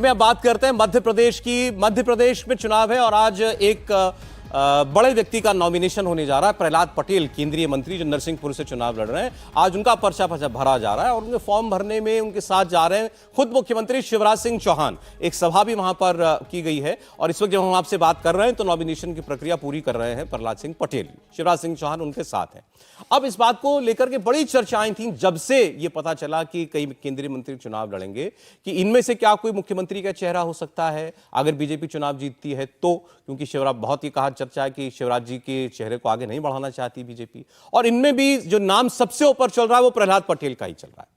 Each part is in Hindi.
में अब बात करते हैं मध्य प्रदेश की। मध्य प्रदेश में चुनाव है और आज एक बड़े व्यक्ति का नॉमिनेशन होने जा रहा है। प्रहलाद पटेल, केंद्रीय मंत्री जो नरसिंहपुर से चुनाव लड़ रहे हैं, आज उनका पर्चा भरा जा रहा है और उनके फॉर्म भरने में उनके साथ जा रहे हैं खुद मुख्यमंत्री शिवराज सिंह चौहान। एक सभा भी वहां पर की गई है और इस वक्त जब हम आपसे बात कर रहे हैं तो नॉमिनेशन की प्रक्रिया पूरी कर रहे हैं प्रहलाद सिंह पटेल। शिवराज सिंह चौहान उनके साथ हैं। अब इस बात को लेकर के बड़ी चर्चाएं थी जब से ये पता चला कि कई केंद्रीय मंत्री चुनाव लड़ेंगे कि इनमें से क्या कोई मुख्यमंत्री का चेहरा हो सकता है अगर बीजेपी चुनाव जीतती है तो, क्योंकि शिवराज बहुत ही कहा चर्चा है कि शिवराज जी के चेहरे को आगे नहीं बढ़ाना चाहती बीजेपी। और इनमें भी जो नाम सबसे ऊपर चल रहा है वो प्रहलाद पटेल का ही चल रहा है।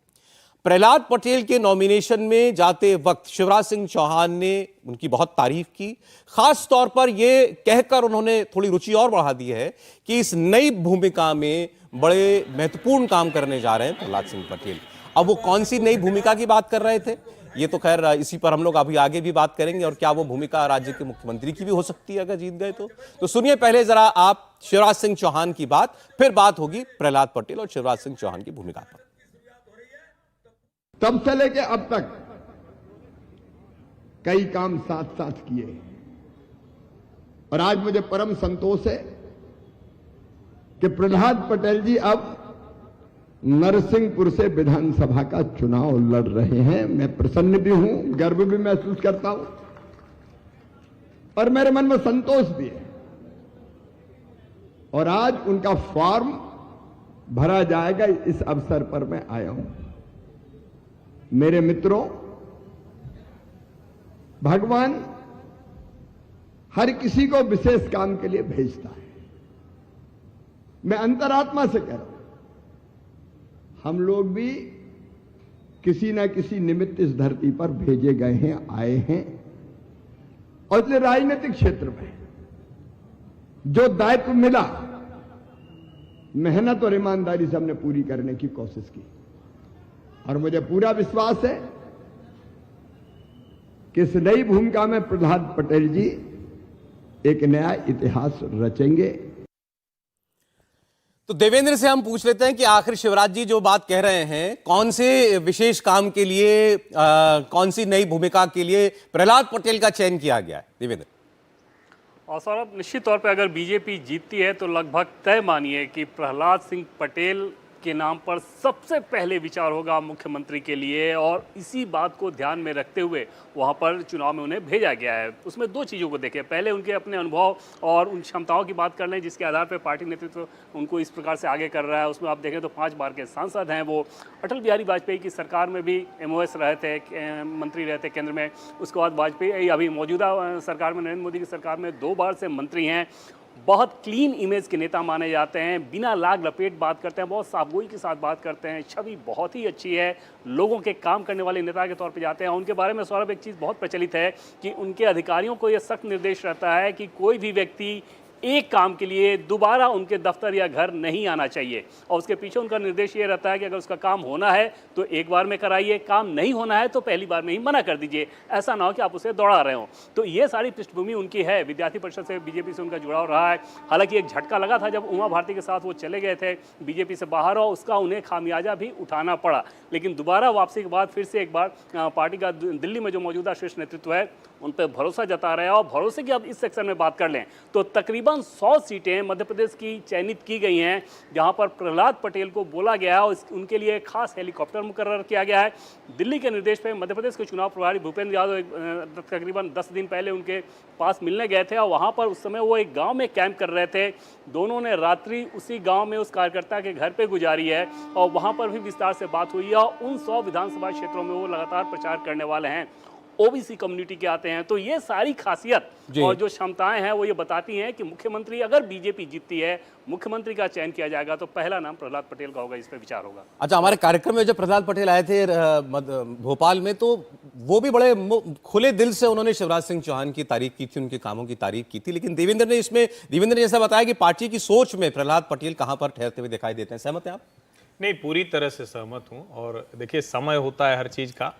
प्रहलाद पटेल के नॉमिनेशन में जाते वक्त शिवराज सिंह चौहान ने उनकी बहुत तारीफ की। खास तौर पर यह कहकर उन्होंने थोड़ी रुचि और बढ़ा दी है कि इस नई भूमिका में बड़े महत्वपूर्ण काम करने जा रहे हैं प्रहलाद सिंह पटेल। अब वो कौन सी नई भूमिका की बात कर रहे थे, ये तो खैर इसी पर हम लोग अभी आगे भी बात करेंगे। और क्या वो भूमिका राज्य के मुख्यमंत्री की भी हो सकती है अगर जीत गए तो सुनिए पहले जरा आप शिवराज सिंह चौहान की बात, फिर बात होगी प्रहलाद पटेल और शिवराज सिंह चौहान की भूमिका पर। तब से लेके अब तक कई काम साथ साथ किए और आज मुझे परम संतोष है कि प्रहलाद पटेल जी अब नरसिंहपुर से विधानसभा का चुनाव लड़ रहे हैं। मैं प्रसन्न भी हूं, गर्व भी महसूस करता हूं और मेरे मन में संतोष भी है। और आज उनका फॉर्म भरा जाएगा, इस अवसर पर मैं आया हूं। मेरे मित्रों, भगवान हर किसी को विशेष काम के लिए भेजता है। मैं अंतरात्मा से कह रहा हूं, हम लोग भी किसी न किसी निमित्त इस धरती पर भेजे गए हैं, आए हैं। और इसलिए राजनीतिक क्षेत्र में जो दायित्व मिला, मेहनत और ईमानदारी से हमने पूरी करने की कोशिश की और मुझे पूरा विश्वास है कि इस नई भूमिका में प्रहलाद पटेल जी एक नया इतिहास रचेंगे। तो देवेंद्र से हम पूछ लेते हैं कि आखिर शिवराज जी जो बात कह रहे हैं, कौन से विशेष काम के लिए, कौन सी नई भूमिका के लिए प्रहलाद पटेल का चयन किया गया है देवेंद्र? और सौरभ, निश्चित तौर पे अगर बीजेपी जीतती है तो लगभग तय मानिए कि प्रहलाद सिंह पटेल के नाम पर सबसे पहले विचार होगा मुख्यमंत्री के लिए। और इसी बात को ध्यान में रखते हुए वहां पर चुनाव में उन्हें भेजा गया है। उसमें दो चीज़ों को देखें, पहले उनके अपने अनुभव और उन क्षमताओं की बात कर लें जिसके आधार पर पार्टी नेतृत्व उनको इस प्रकार से आगे कर रहा है। उसमें आप देखें तो 5 बार के सांसद हैं वो। अटल बिहारी वाजपेयी की सरकार में भी MOS रहे थे, मंत्री रहे थे केंद्र में। उसके बाद वाजपेयी अभी मौजूदा सरकार में, नरेंद्र मोदी की सरकार में 2 बार से मंत्री हैं। बहुत क्लीन इमेज के नेता माने जाते हैं, बिना लाग लपेट बात करते हैं, बहुत साफगोई के साथ बात करते हैं, छवि बहुत ही अच्छी है, लोगों के काम करने वाले नेता के तौर पे जाते हैं। उनके बारे में सौरभ एक चीज़ बहुत प्रचलित है कि उनके अधिकारियों को यह सख्त निर्देश रहता है कि कोई भी व्यक्ति एक काम के लिए दोबारा उनके दफ्तर या घर नहीं आना चाहिए। और उसके पीछे उनका निर्देश ये रहता है कि अगर उसका काम होना है तो एक बार में कराइए, काम नहीं होना है तो पहली बार में ही मना कर दीजिए। ऐसा ना हो कि आप उसे दौड़ा रहे हो। तो ये सारी पृष्ठभूमि उनकी है। विद्यार्थी परिषद से, बीजेपी से उनका जुड़ाव रहा है। हालांकि एक झटका लगा था जब उमा भारती के साथ वो चले गए थे बीजेपी से बाहर, और उसका उन्हें खामियाजा भी उठाना पड़ा। लेकिन दोबारा वापसी के बाद फिर से एक बार पार्टी का दिल्ली में जो मौजूदा शीर्ष नेतृत्व है उन पर भरोसा जता रहे हैं। और भरोसे की अब इस सेक्शन में बात कर लें तो तकरीबन 100 सीटें मध्य प्रदेश की चयनित की गई हैं जहां पर प्रहलाद पटेल को बोला गया है और उनके लिए खास हेलीकॉप्टर मुकर्रर किया गया है। दिल्ली के निर्देश पर मध्य प्रदेश के चुनाव प्रभारी भूपेंद्र यादव तकरीबन 10 दिन पहले उनके पास मिलने गए थे और वहां पर उस समय वो एक गाँव में कैंप कर रहे थे। दोनों ने रात्रि उसी गाँव में उस कार्यकर्ता के घर पर गुजारी है और वहाँ पर भी विस्तार से बात हुई है। और उन 100 विधानसभा क्षेत्रों में वो लगातार प्रचार करने वाले हैं। OBC कम्युनिटी के आते हैं। तो ये सारी खासियत और जो क्षमताएं हैं वो ये बताती हैं कि मुख्यमंत्री, अगर बीजेपी जीतती है, मुख्यमंत्री का चयन किया जाएगा तो पहला नाम प्रहलाद पटेल का होगा, इस पर विचार होगा। अच्छा, हमारे कार्यक्रम में जब प्रहलाद पटेल आए थे भोपाल में तो वो भी बड़े खुले दिल से उन्होंने शिवराज सिंह चौहान की तारीफ की थी, उनके कामों की तारीफ की थी। लेकिन देवेंद्र ने जैसा बताया कि पार्टी की सोच में प्रहलाद पटेल कहां पर ठहरते हुए दिखाई देते हैं। सहमत हैं आप? नहीं, पूरी तरह से सहमत हूं। और देखिए, समय होता है हर चीज का।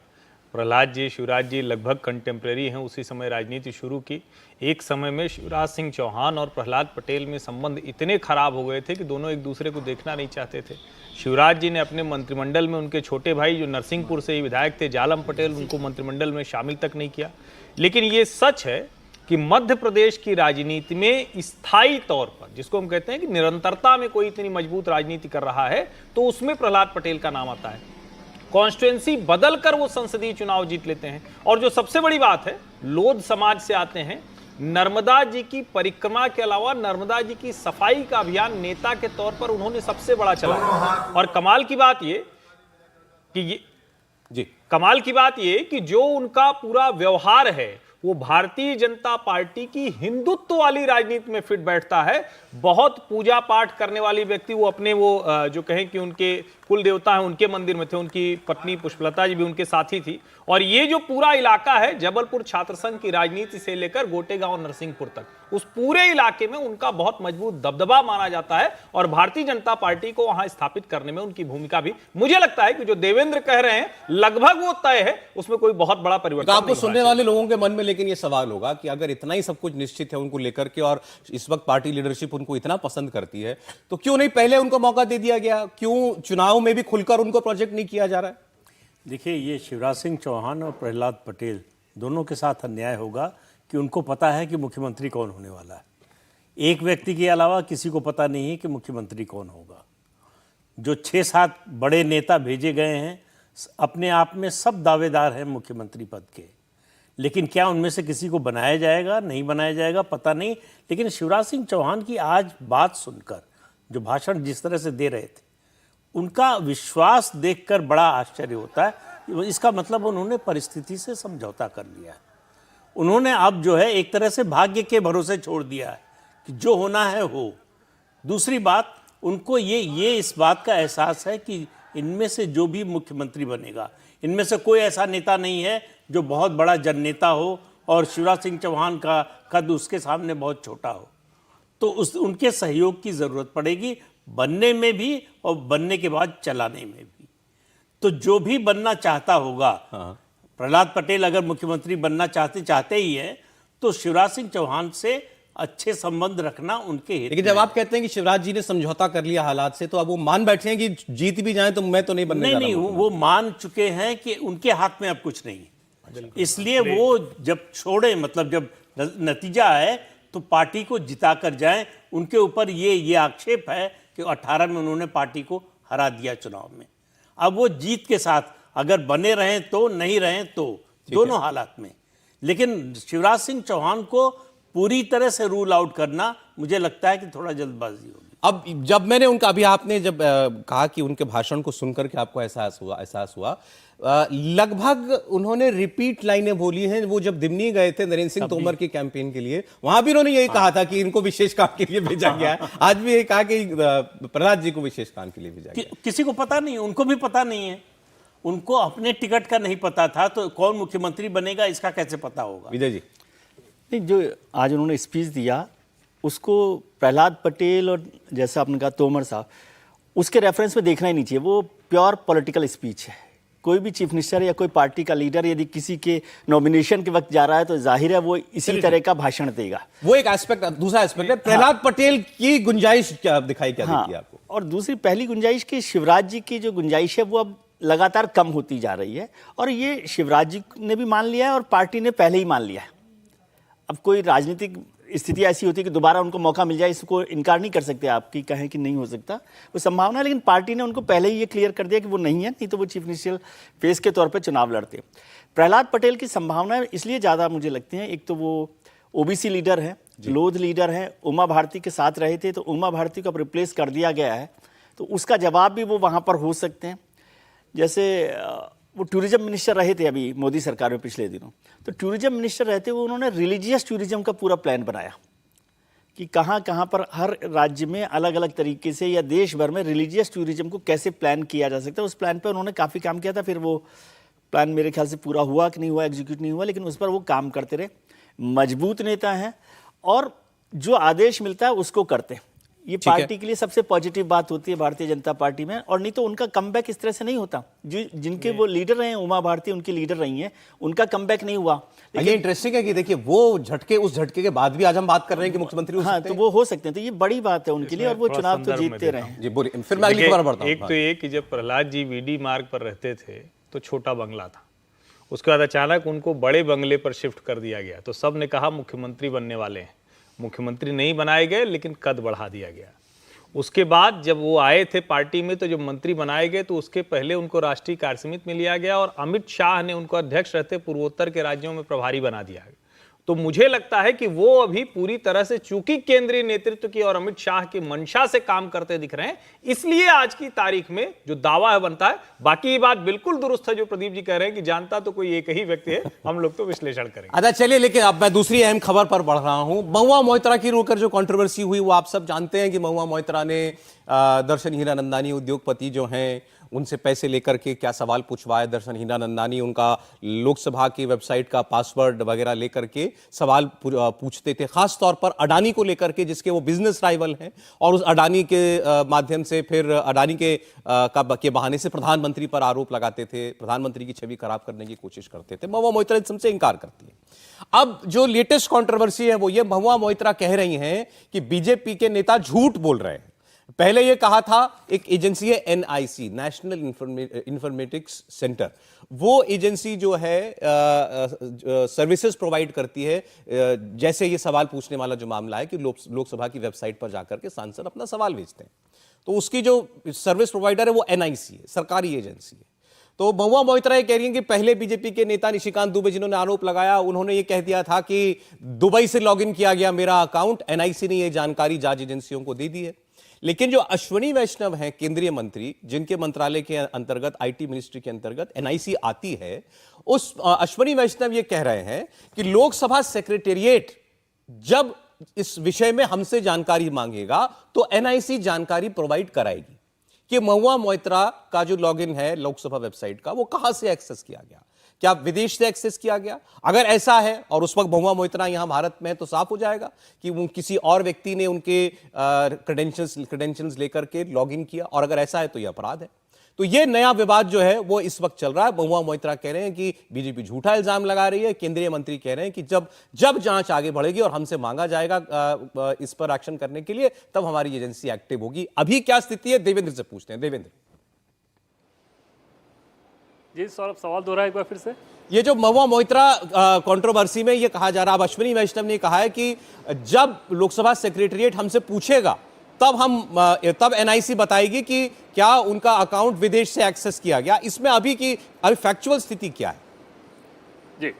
प्रहलाद जी, शिवराज जी लगभग कंटेम्प्रेरी हैं, उसी समय राजनीति शुरू की। एक समय में शिवराज सिंह चौहान और प्रहलाद पटेल में संबंध इतने खराब हो गए थे कि दोनों एक दूसरे को देखना नहीं चाहते थे। शिवराज जी ने अपने मंत्रिमंडल में उनके छोटे भाई जो नरसिंहपुर से ही विधायक थे, जालम पटेल, उनको मंत्रिमंडल में शामिल तक नहीं किया। लेकिन ये सच है कि मध्य प्रदेश की राजनीति में स्थायी तौर पर, जिसको हम कहते हैं कि निरंतरता में कोई इतनी मजबूत राजनीति कर रहा है, तो उसमें प्रहलाद पटेल का नाम आता है। कॉन्स्टिट्यूएंसी बदलकर वो संसदीय चुनाव जीत लेते हैं। और जो सबसे बड़ी बात है, लोध समाज से आते हैं। नर्मदा जी की परिक्रमा के अलावा नर्मदा जी की सफाई का अभियान नेता के तौर पर उन्होंने सबसे बड़ा चलाया। और कमाल की बात ये कि जो उनका पूरा व्यवहार है वो भारतीय जनता पार्टी की हिंदुत्व वाली राजनीति में फिट बैठता है। बहुत पूजा पाठ करने वाली व्यक्ति, वो अपने जो कहें कि उनके कुल देवता हैं उनके मंदिर में थे, उनकी पत्नी पुष्पलता जी भी उनके साथी थी। और ये जो पूरा इलाका है, जबलपुर छात्र संघ की राजनीति से लेकर गोटेगांव नरसिंहपुर तक, उस पूरे इलाके में उनका बहुत मजबूत दबदबा माना जाता है। और भारतीय जनता पार्टी को वहां स्थापित करने में उनकी भूमिका भी, मुझे लगता है कि जो देवेंद्र कह रहे हैं लगभग वो तय है, उसमें कोई बहुत बड़ा परिवर्तन तो आपको सुनने वाले लोगों के मन में लेकिन ये सवाल होगा कि अगर इतना ही सब कुछ निश्चित है उनको लेकर के और इस वक्त पार्टी लीडरशिप उनको इतना पसंद करती है, तो क्यों नहीं पहले उनको मौका दे दिया गया? क्यों चुनाव में भी खुलकर उनको प्रोजेक्ट नहीं किया जा रहा है? देखिए, ये शिवराज सिंह चौहान और प्रहलाद पटेल दोनों के साथ अन्याय होगा कि उनको पता है कि मुख्यमंत्री कौन होने वाला है। एक व्यक्ति के अलावा किसी को पता नहीं है कि मुख्यमंत्री कौन होगा। जो 6-7 बड़े नेता भेजे गए हैं, अपने आप में सब दावेदार हैं मुख्यमंत्री पद के, लेकिन क्या उनमें से किसी को बनाया जाएगा, नहीं बनाया जाएगा, पता नहीं। लेकिन शिवराज सिंह चौहान की आज बात सुनकर, जो भाषण जिस तरह से दे रहे थे, उनका विश्वास देखकर बड़ा आश्चर्य होता है। इसका मतलब उन्होंने परिस्थिति से समझौता कर लिया है। उन्होंने अब जो है एक तरह से भाग्य के भरोसे छोड़ दिया है कि जो होना है हो। दूसरी बात, उनको ये इस बात का एहसास है कि इनमें से जो भी मुख्यमंत्री बनेगा, इनमें से कोई ऐसा नेता नहीं है जो बहुत बड़ा जननेता हो और शिवराज सिंह चौहान का कद उसके सामने बहुत छोटा हो। तो उनके सहयोग की ज़रूरत पड़ेगी, बनने में भी और बनने के बाद चलाने में भी। तो जो भी बनना चाहता होगा, प्रहलाद पटेल अगर मुख्यमंत्री बनना चाहते ही है, तो शिवराज सिंह चौहान से अच्छे संबंध रखना उनके हित। लेकिन जब आप कहते हैं कि शिवराज जी ने समझौता कर लिया हालात से, तो अब वो मान बैठे हैं कि जीत भी जाए तो मैं तो नहीं बनने जा रहा। नहीं, वो मान चुके हैं कि उनके हाथ में अब कुछ नहीं है। इसलिए वो जब छोड़े, मतलब जब नतीजा आए तो पार्टी को जिता कर जाएं। उनके ऊपर ये आक्षेप है कि 18 में उन्होंने पार्टी को हरा दिया चुनाव में। अब वो जीत के साथ अगर बने रहें तो, नहीं रहें तो, दोनों हालात में। लेकिन शिवराज सिंह चौहान को पूरी तरह से रूल आउट करना, मुझे लगता है कि थोड़ा जल्दबाजी होगी। अब जब मैंने उनका, अभी आपने जब कहा कि उनके भाषण को सुनकर के आपको एहसास हुआ, लगभग उन्होंने रिपीट लाइनें बोली हैं। वो जब दिमनी गए थे नरेंद्र सिंह तोमर की कैंपेन के लिए, वहां भी उन्होंने यही कहा था कि इनको विशेष काम के लिए भेजा गया है। आज भी यही कहा कि प्रहलाद जी को विशेष काम के लिए भेजा गया। किसी को पता नहीं, उनको भी पता नहीं है। उनको अपने टिकट का नहीं पता था, तो कौन मुख्यमंत्री बनेगा इसका कैसे पता होगा? विजय जी, नहीं, जो आज उन्होंने स्पीच दिया उसको प्रहलाद पटेल और जैसा आपने कहा तोमर साहब, उसके रेफरेंस में देखना ही नहीं चाहिए। वो प्योर पॉलिटिकल स्पीच है। कोई भी चीफ मिनिस्टर या कोई पार्टी का लीडर यदि किसी के नॉमिनेशन के वक्त जा रहा है तो जाहिर है वो इसी तरह का भाषण देगा। वो एक एस्पेक्ट। दूसरा एस्पेक्ट है प्रहलाद पटेल की गुंजाइश क्या दिखाई, क्या देती है आपको? और दूसरी पहली गुंजाइश कि शिवराज जी की जो गुंजाइश है वो अब लगातार कम होती जा रही है, और ये शिवराज जी ने भी मान लिया है और पार्टी ने पहले ही मान लिया है। अब कोई राजनीतिक स्थिति ऐसी होती है कि दोबारा उनको मौका मिल जाए, इसको इनकार नहीं कर सकते आप कि कहें कि नहीं हो सकता, वो संभावना है। लेकिन पार्टी ने उनको पहले ही ये क्लियर कर दिया कि वो नहीं है, नहीं तो वो चीफ मिनिस्टर फेस के तौर पे चुनाव लड़ते। प्रहलाद पटेल की संभावना इसलिए ज़्यादा मुझे लगती हैं, एक तो वो ओबीसी लीडर हैं, लोध लीडर हैं, उमा भारती के साथ रहे थे, तो उमा भारती को अब रिप्लेस कर दिया गया है, तो उसका जवाब भी वो वहाँ पर हो सकते हैं। जैसे वो टूरिज्म मिनिस्टर रहे थे अभी मोदी सरकार में पिछले दिनों, तो टूरिज्म मिनिस्टर रहते हुए उन्होंने रिलीजियस टूरिज्म का पूरा प्लान बनाया कि कहाँ कहाँ पर हर राज्य में अलग अलग तरीके से या देश भर में रिलीजियस टूरिज्म को कैसे प्लान किया जा सकता है। उस प्लान पर उन्होंने काफ़ी काम किया था। फिर वो प्लान मेरे ख्याल से पूरा हुआ कि नहीं हुआ, एग्जीक्यूट नहीं हुआ, लेकिन उस पर वो काम करते रहे। मजबूत नेता हैं और जो आदेश मिलता है उसको करते हैं। ये ठीक है। पार्टी के लिए सबसे पॉजिटिव बात होती है भारतीय जनता पार्टी में, और नहीं तो उनका कमबैक इस तरह से नहीं होता। जिनके वो लीडर रहे हैं, उमा भारती उनकी लीडर रही हैं, उनका कमबैक नहीं हुआ। ये इंटरेस्टिंग है कि देखिए वो झटके, उस झटके के बाद भी आज हम बात कर रहे हैं कि मुख्यमंत्री हो हाँ, सकते तो हैं। वो हो सकते हैं, तो ये बड़ी बात है उनके लिए, और वो थोड़ा चुनाव तो संदर्भ में जीतते देता रहे हूं। हैं। जी बोलिए, फिर मैं अगली देखिए, खबर बढ़ता हूँ। एक तो ये कि जब प्रहलाद जी वीडी मार्ग पर रहते थे तो छोटा बंगला था, उसके बाद अचानक उनको बड़े बंगले पर शिफ्ट कर दिया गया, तो सब ने कहा मुख्यमंत्री बनने वाले हैं। मुख्यमंत्री नहीं बनाए गए, लेकिन कद बढ़ा दिया गया। उसके बाद जब वो आए थे पार्टी में, तो जब मंत्री बनाए गए तो उसके पहले उनको राष्ट्रीय कार्य समिति में लिया गया और अमित शाह ने उनको अध्यक्ष रहते पूर्वोत्तर के राज्यों में प्रभारी बना दिया। तो मुझे लगता है कि वो अभी पूरी तरह से, चूंकि केंद्रीय नेतृत्व की और अमित शाह की मंशा से काम करते दिख रहे हैं, इसलिए आज की तारीख में जो दावा है बनता है। बाकी ये बात बिल्कुल दुरुस्त है जो प्रदीप जी कह रहे हैं कि जानता तो कोई एक ही व्यक्ति है, हम लोग तो विश्लेषण करेंगे। अच्छा चलिए, लेकिन अब मैं दूसरी अहम खबर पर बढ़ रहा हूं। महुआ मोइत्रा की रोकर जो कंट्रोवर्सी हुई, वो आप सब जानते हैं कि महुआ मोइत्रा ने दर्शन हीरानंदानी उद्योगपति जो हैं उनसे पैसे लेकर के क्या सवाल पूछवाए। दर्शन हीरानंदानी उनका लोकसभा की वेबसाइट का पासवर्ड वगैरह लेकर के सवाल पूछते थे, खास तौर पर अडानी को लेकर के, जिसके वो बिजनेस राइवल हैं, और उस अडानी के माध्यम से फिर अडानी के बहाने से प्रधानमंत्री पर आरोप लगाते थे, प्रधानमंत्री की छवि खराब करने की कोशिश करते थे। महुआ मोइत्रा इससे इनकार करती है। अब जो लेटेस्ट कंट्रोवर्सी है वो ये, महुआ मोइत्रा कह रही हैं कि बीजेपी के नेता झूठ बोल रहे हैं। पहले ये कहा था, एक एजेंसी है एनआईसी, नेशनल इंफॉर्मेटिक्स सेंटर, वो एजेंसी जो है सर्विसेज प्रोवाइड करती है। जैसे ये सवाल पूछने वाला जो मामला है कि लोकसभा की वेबसाइट पर जाकर के सांसद अपना सवाल भेजते हैं, तो उसकी जो सर्विस प्रोवाइडर है वो एनआईसी है, सरकारी एजेंसी है। तो महुआ मोइत्रा ये कह रही हैं कि पहले बीजेपी के नेता निशिकांत दुबे जिन्होंने आरोप लगाया, उन्होंने ये कह दिया था कि दुबई से लॉगिन किया गया मेरा अकाउंट, एनआईसी ने ये जानकारी जांच एजेंसियों को दे दी है। लेकिन जो अश्विनी वैष्णव हैं केंद्रीय मंत्री, जिनके मंत्रालय के अंतर्गत, आईटी मिनिस्ट्री के अंतर्गत एनआईसी आती है, उस अश्विनी वैष्णव ये कह रहे हैं कि लोकसभा सेक्रेटेरिएट जब इस विषय में हमसे जानकारी मांगेगा तो एनआईसी जानकारी प्रोवाइड कराएगी कि महुआ मोइत्रा का जो लॉगिन है लोकसभा वेबसाइट का, वो कहां से एक्सेस किया गया, क्या विदेश से एक्सेस किया गया। अगर ऐसा है और उस वक्त महुआ मोइत्रा यहां भारत में है, तो साफ हो जाएगा कि वो किसी और व्यक्ति ने उनके क्रेडेंशियल्स लेकर के लॉगिन किया, और अगर ऐसा है तो यह अपराध है। तो यह नया विवाद जो है वो इस वक्त चल रहा है। महुआ मोइत्रा कह रहे हैं कि बीजेपी झूठा इल्जाम लगा रही है, केंद्रीय मंत्री कह रहे हैं कि जब जांच आगे बढ़ेगी और हमसे मांगा जाएगा इस पर एक्शन करने के लिए, तब हमारी एजेंसी एक्टिव होगी। अभी क्या स्थिति है, देवेंद्र से पूछते हैं। देवेंद्र जी सौरभ, सवाल दोहरा एक बार फिर से। ये जो महुआ मोइत्रा कंट्रोवर्सी में ये कहा जा रहा है, अब अश्विनी वैष्णव ने कहा है कि जब लोकसभा सेक्रेटेरिएट हमसे पूछेगा तब एनआईसी बताएगी कि क्या उनका अकाउंट विदेश से एक्सेस किया गया। इसमें अभी फैक्चुअल स्थिति क्या है? जी,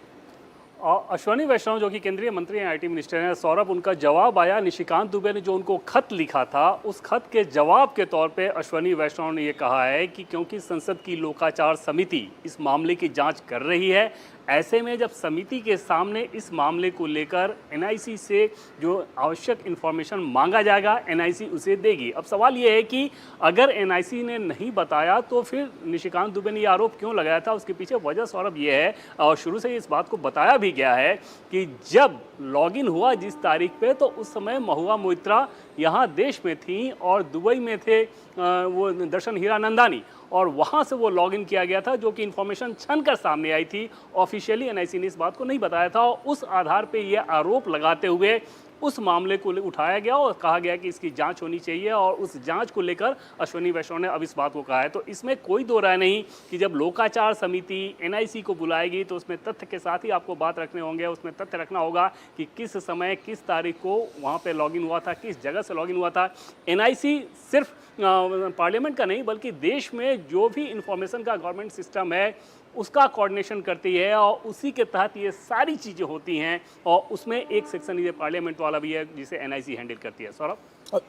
अश्विनी वैष्णव जो कि केंद्रीय मंत्री हैं, आईटी मिनिस्टर हैं, सौरभ, उनका जवाब आया निशिकांत दुबे ने जो उनको खत लिखा था, उस खत के जवाब के तौर पे अश्विनी वैष्णव ने ये कहा है कि क्योंकि संसद की लोकाचार समिति इस मामले की जांच कर रही है, ऐसे में जब समिति के सामने इस मामले को लेकर एनआईसी से जो आवश्यक इंफॉर्मेशन मांगा जाएगा, एनआईसी उसे देगी। अब सवाल ये है कि अगर एनआईसी ने नहीं बताया तो फिर निशिकांत दुबे ने ये आरोप क्यों लगाया था, उसके पीछे वजह सौरभ ये है, और शुरू से इस बात को बताया भी गया है कि जब लॉगिन हुआ जिस तारीख पे, तो उस समय महुआ मोइत्रा यहाँ देश में थी और दुबई में थे वो दर्शन हीरानंदानी, और वहाँ से वो लॉगिन किया गया था, जो कि इन्फॉर्मेशन छनकर सामने आई थी। ऑफिशियली एनआईसी ने इस बात को नहीं बताया था, और उस आधार पे ये आरोप लगाते हुए उस मामले को उठाया गया और कहा गया कि इसकी जांच होनी चाहिए, और उस जांच को लेकर अश्विनी वैष्णव ने अब इस बात को कहा है। तो इसमें कोई दो राय नहीं कि जब लोकाचार समिति एनआईसी को बुलाएगी तो उसमें तथ्य के साथ ही आपको बात रखने होंगे, उसमें तथ्य रखना होगा कि किस समय किस तारीख को वहाँ पे लॉगिन हुआ था, किस जगह से लॉगिन हुआ था। एनआईसी सिर्फ पार्लियामेंट का नहीं बल्कि देश में जो भी इंफॉर्मेशन का गवर्नमेंट सिस्टम है उसका कोऑर्डिनेशन करती है, और उसी के तहत ये सारी चीज़ें होती हैं, और उसमें एक सेक्शन ये पार्लियामेंट वाला भी है जिसे एनआईसी हैंडल करती है। सौरभ,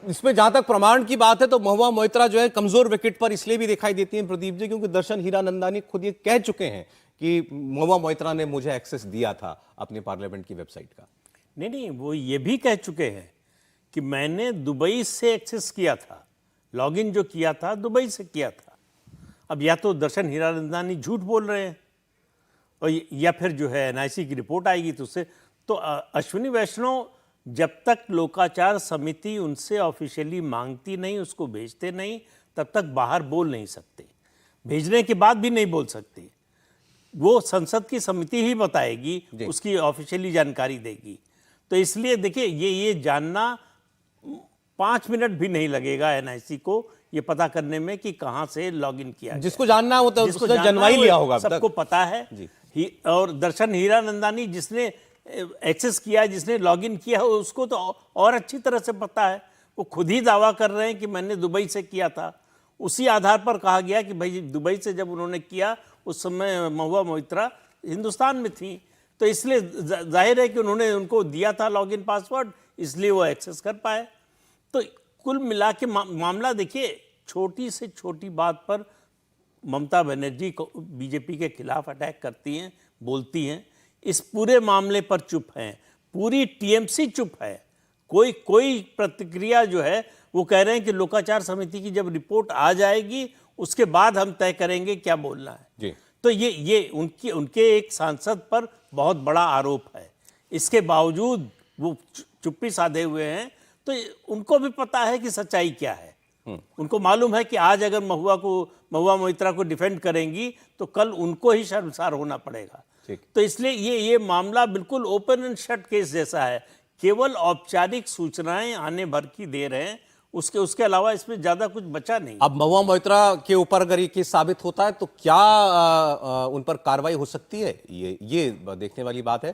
इसमें जहां तक प्रमाण की बात है तो महुआ मोइत्रा जो है कमजोर विकेट पर इसलिए भी दिखाई देती हैं प्रदीप जी, क्योंकि दर्शन हीरानंदानी खुद ये कह चुके हैं कि महुआ मोइत्रा ने मुझे एक्सेस दिया था अपने पार्लियामेंट की वेबसाइट का। नहीं, वो ये भी कह चुके हैं कि मैंने दुबई से एक्सेस किया था, लॉगिन जो किया था दुबई से किया था। अब या तो दर्शन हीरानंदानी झूठ बोल रहे हैं, और या फिर जो है एनआईसी की रिपोर्ट आएगी तो उससे तो अश्विनी वैष्णव जब तक लोकाचार समिति उनसे ऑफिशियली मांगती नहीं, उसको भेजते नहीं, तब तक बाहर बोल नहीं सकते। भेजने के बाद भी नहीं बोल सकते। वो संसद की समिति ही बताएगी, उसकी ऑफिशियली जानकारी देगी। तो इसलिए देखिए, ये जानना 5 मिनट भी नहीं लगेगा एनआईसी को ये पता करने में कि कहां से लॉगिन किया। जिसको जानना हो तो जिसको उसने जानना जनवा ही है, लिया होगा अब तक। सबको पता है। और दर्शन हीरानंदानी जिसने एक्सेस किया, जिसने लॉगिन किया, उसको तो और अच्छी तरह से पता है। वो खुद ही दावा कर रहे हैं कि मैंने दुबई से किया था। उसी आधार पर कहा गया कि भाई दुबई से जब उन्होंने किया, उस समय महुआ मोइत्रा हिंदुस्तान में थी, तो इसलिए जाहिर है कि उन्होंने उनको दिया था लॉगिन पासवर्ड, इसलिए वो एक्सेस कर पाए। तो कुल मिला के मामला देखिए, छोटी से छोटी बात पर ममता बनर्जी को बीजेपी के खिलाफ अटैक करती हैं, बोलती हैं। इस पूरे मामले पर चुप हैं, पूरी टीएमसी चुप है। कोई प्रतिक्रिया जो है, वो कह रहे हैं कि लोकाचार समिति की जब रिपोर्ट आ जाएगी उसके बाद हम तय करेंगे क्या बोलना है जी। तो ये उनके एक सांसद पर बहुत बड़ा आरोप है। इसके बावजूद वो चुप्पी साधे हुए हैं। तो उनको भी पता है कि सच्चाई क्या है। उनको मालूम है कि आज अगर महुआ मोइत्रा को डिफेंड करेंगी तो कल उनको ही शर्मसार होना पड़ेगा। तो इसलिए ये मामला बिल्कुल ओपन एंड शट केस जैसा है। केवल औपचारिक सूचनाएं आने भर की दे रहे हैं, उसके अलावा इसमें ज्यादा कुछ बचा नहीं। अब महुआ मोइत्रा के ऊपर अगर ये केस साबित होता है तो क्या उन पर कार्रवाई हो सकती है, ये देखने वाली बात है।